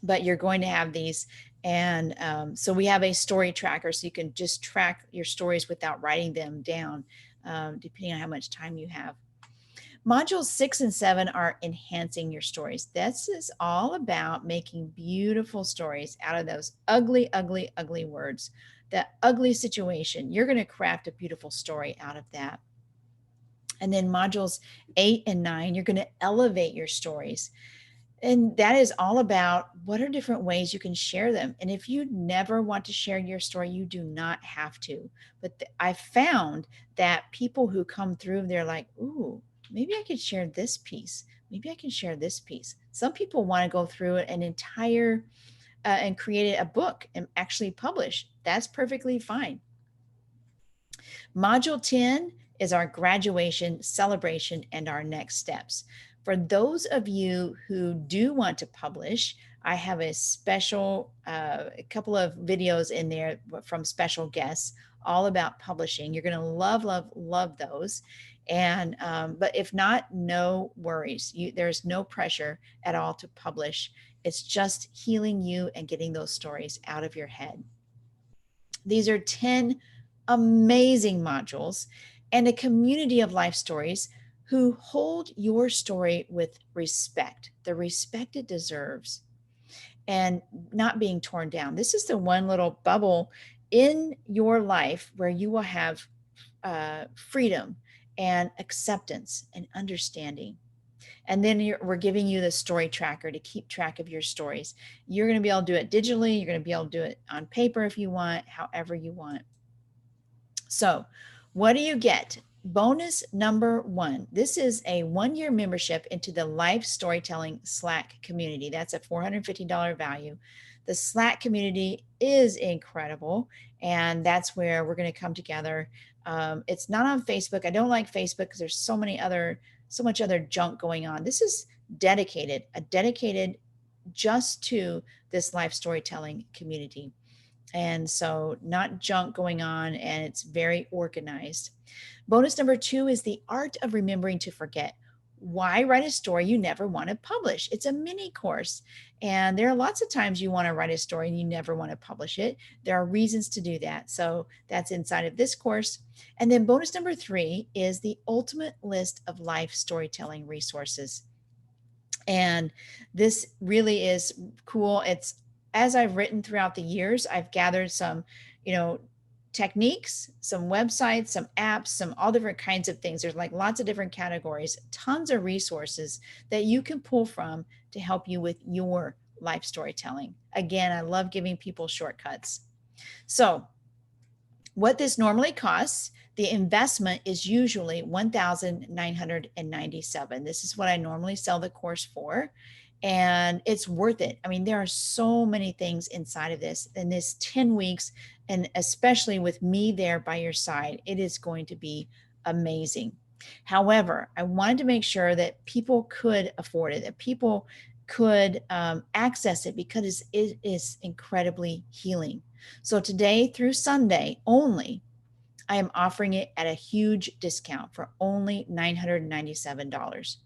But you're going to have these. And so we have a story tracker, so you can just track your stories without writing them down, depending on how much time you have. Modules 6 and 7 are enhancing your stories. This is all about making beautiful stories out of those ugly, ugly, ugly words, that ugly situation. You're going to craft a beautiful story out of that. And then modules 8 and 9, you're going to elevate your stories. And that is all about what are different ways you can share them. And if you never want to share your story, you do not have to. But I found that people who come through, they're like, ooh, maybe I could share this piece. Maybe I can share this piece. Some people want to go through an entire and create a book and actually publish. That's perfectly fine. Module 10 is our graduation celebration and our next steps. For those of you who do want to publish, I have a special, a couple of videos in there from special guests all about publishing. You're going to love, love, love those. And, but if not, no worries. There's no pressure at all to publish. It's just healing you and getting those stories out of your head. These are 10 amazing modules and a community of life stories who hold your story with respect, the respect it deserves, and not being torn down. This is the one little bubble in your life where you will have freedom and acceptance and understanding. And then we're giving you the story tracker to keep track of your stories. You're going to be able to do it digitally. You're going to be able to do it on paper if you want, however you want. So what do you get? Bonus number 1. This is a 1-year membership into the Life Storytelling Slack community. That's a $450 value. The Slack community is incredible, and that's where we're going to come together. It's not on Facebook. I don't like Facebook because there's so much other junk going on. This is dedicated just to this life storytelling community. And so not junk going on, and it's very organized. Bonus number 2 is the art of remembering to forget. Why write a story you never want to publish? It's a mini course, And there are lots of times you want to write a story and you never want to publish it. There are reasons to do that. So that's inside of this course. And then bonus number 3 is the ultimate list of life storytelling resources. And this really is cool. It's, as I've written throughout the years, I've gathered some, you know, techniques, some websites, some apps, some all different kinds of things. There's like lots of different categories, tons of resources that you can pull from to help you with your life storytelling. Again, I love giving people shortcuts. So what this normally costs, the investment is usually $1,997. This is what I normally sell the course for. And it's worth it. I mean, there are so many things inside of this. In this 10 weeks, and especially with me there by your side, it is going to be amazing. However, I wanted to make sure that people could afford it, that people could access it, because it is incredibly healing. So today through Sunday only, I am offering it at a huge discount for only $997.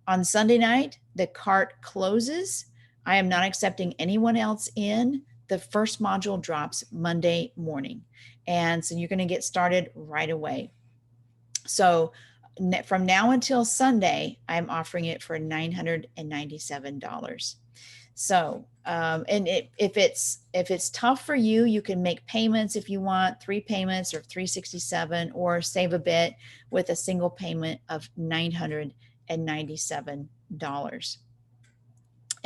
On Sunday night, the cart closes. I am not accepting anyone else in. The first module drops Monday morning. And so you're going to get started right away. So from now until Sunday, I'm offering it for $997. So, and if it's tough for you, you can make payments if you want, 3 payments or 367, or save a bit with a single payment of $997.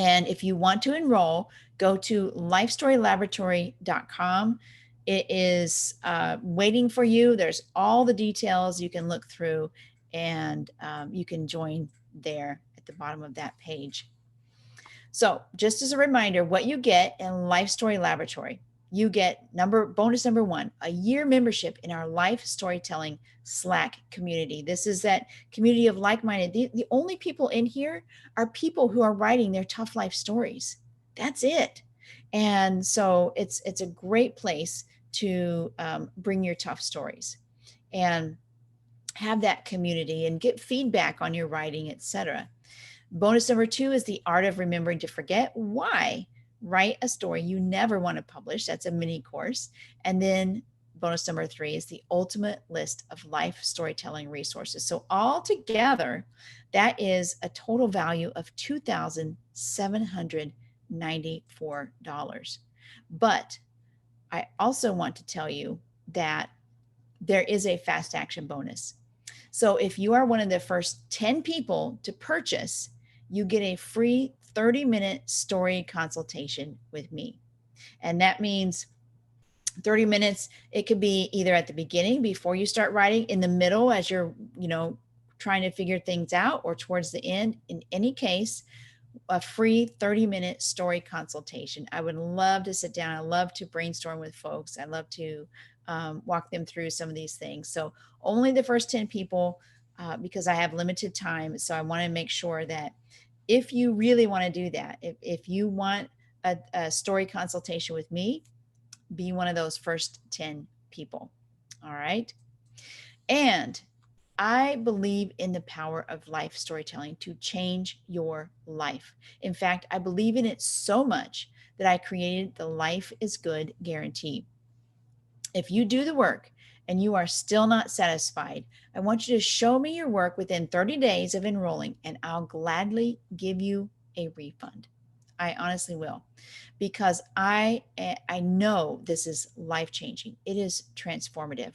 And if you want to enroll, go to lifestorylaboratory.com. It is waiting for you. There's all the details you can look through, and you can join there at the bottom of that page. So just as a reminder, what you get in Life Story Laboratory, you get bonus number 1, a year membership in our life storytelling Slack community. This is that community of like-minded. The only people in here are people who are writing their tough life stories. That's it. And so it's a great place to bring your tough stories and have that community and get feedback on your writing, etc. Bonus number 2 is the art of remembering to forget. Why? Write a story you never want to publish. That's a mini course. And then bonus number 3 is the ultimate list of life storytelling resources. So all together, that is a total value of $2,794. But I also want to tell you that there is a fast action bonus. So if you are one of the first 10 people to purchase, you get a free 30-minute story consultation with me. And that means 30 minutes. It could be either at the beginning before you start writing, in the middle as you're, trying to figure things out, or towards the end. In any case, a free 30-minute story consultation. I would love to sit down. I love to brainstorm with folks. I love to walk them through some of these things. So only the first 10 people, because I have limited time. So I want to make sure that if you really want to do that, if you want a story consultation with me, be one of those first 10 people. All right. And I believe in the power of life storytelling to change your life. In fact, I believe in it so much that I created the Life is Good guarantee. If you do the work and you are still not satisfied, I want you to show me your work within 30 days of enrolling, and I'll gladly give you a refund. I honestly will, because I know this is life-changing. It is transformative.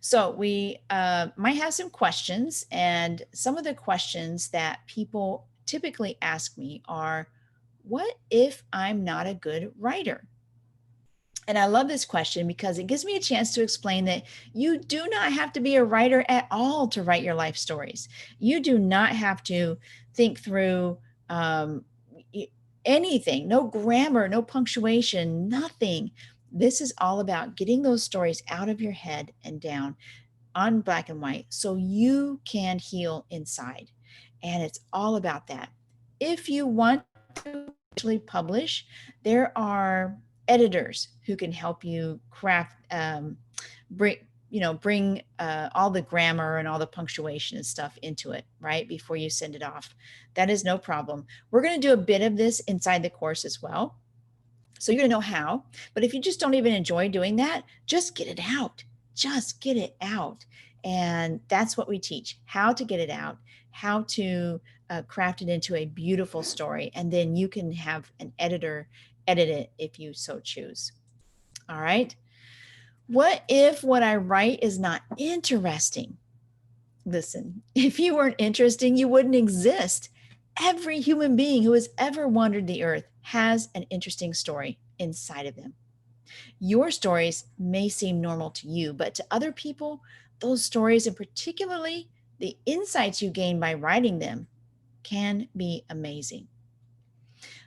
So we might have some questions, and some of the questions that people typically ask me are, what if I'm not a good writer? And I love this question because it gives me a chance to explain that you do not have to be a writer at all to write your life stories. You do not have to think through anything, no grammar, no punctuation, nothing. This is all about getting those stories out of your head and down on black and white so you can heal inside. And it's all about that. If you want to actually publish, there are editors who can help you craft, bring all the grammar and all the punctuation and stuff into it, right? Before you send it off. That is no problem. We're going to do a bit of this inside the course as well. So you're going to know how. But if you just don't even enjoy doing that, just get it out. Just get it out. And that's what we teach, how to get it out, how to craft it into a beautiful story. And then you can have an editor edit it if you so choose. All right. What if what I write is not interesting? Listen, if you weren't interesting, you wouldn't exist. Every human being who has ever wandered the earth has an interesting story inside of them. Your stories may seem normal to you, but to other people, those stories, and particularly the insights you gain by writing them, can be amazing.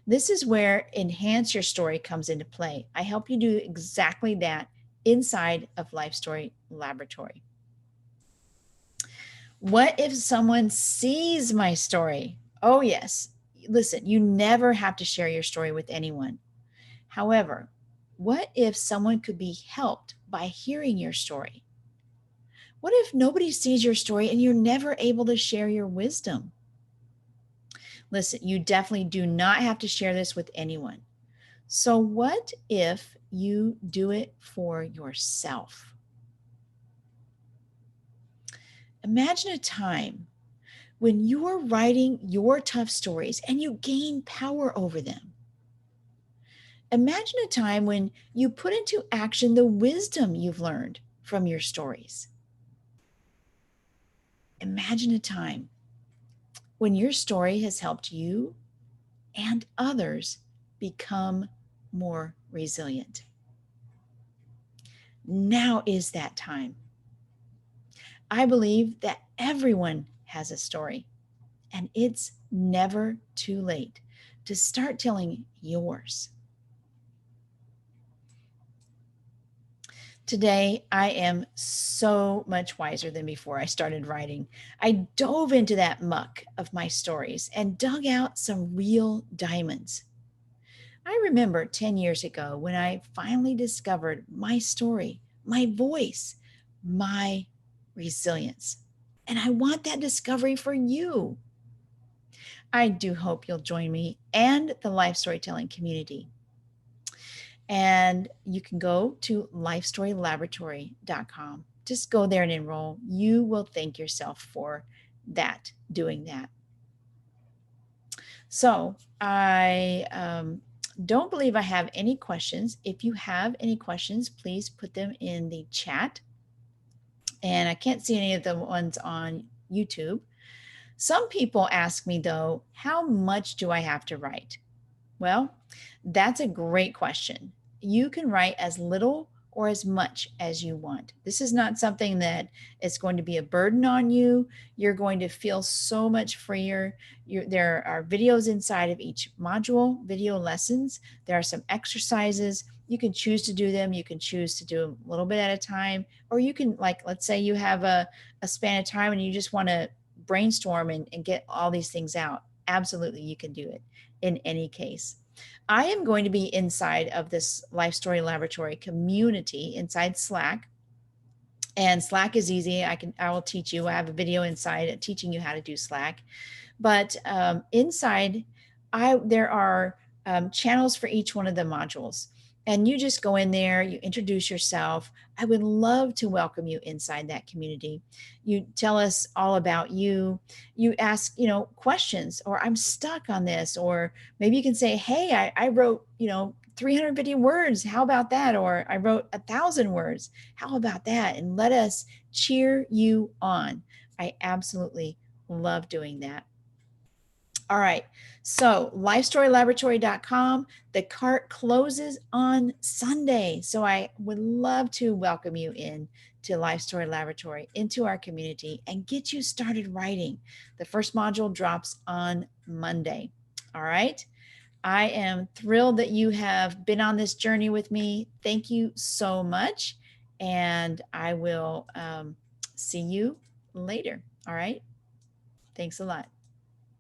This is where Enhance Your Story comes into play. I help you do exactly that inside of Life Story Laboratory. What if someone sees my story? Oh, yes. Listen, you never have to share your story with anyone. However, what if someone could be helped by hearing your story? What if nobody sees your story and you're never able to share your wisdom? Listen, you definitely do not have to share this with anyone. So, what if you do it for yourself? Imagine a time when you're writing your tough stories and you gain power over them. Imagine a time when you put into action the wisdom you've learned from your stories. Imagine a time when your story has helped you and others become more resilient. Now is that time. I believe that everyone has a story, and it's never too late to start telling yours. Today, I am so much wiser than before I started writing. I dove into that muck of my stories and dug out some real diamonds. I remember 10 years ago when I finally discovered my story, my voice, my resilience. And I want that discovery for you. I do hope you'll join me and the life storytelling community. And you can go to lifestorylaboratory.com. Just go there and enroll. You will thank yourself for doing that. So I don't believe I have any questions. If you have any questions, please put them in the chat. And I can't see any of the ones on YouTube. Some people ask me, though, how much do I have to write? Well, that's a great question. You can write as little or as much as you want. This is not something that is going to be a burden on you. You're going to feel so much freer. There are videos inside of each module, video lessons. There are some exercises. You can choose to do them. You can choose to do them a little bit at a time, or you can, like, let's say you have a span of time and you just want to brainstorm and get all these things out. Absolutely, you can do it in any case. I am going to be inside of this Life Story Laboratory community inside Slack. And Slack is easy. I will teach you. I have a video inside teaching you how to do Slack. But inside, there are channels for each one of the modules. And you just go in there, you introduce yourself. I would love to welcome you inside that community. You tell us all about you. You ask, questions, or I'm stuck on this, or maybe you can say, hey, I wrote, 350 words. How about that? Or I wrote 1,000 words. How about that? And let us cheer you on. I absolutely love doing that. All right, so lifestorylaboratory.com. The cart closes on Sunday. So I would love to welcome you in to Life Story Laboratory, into our community, and get you started writing. The first module drops on Monday. All right. I am thrilled that you have been on this journey with me. Thank you so much. And I will see you later. All right. Thanks a lot.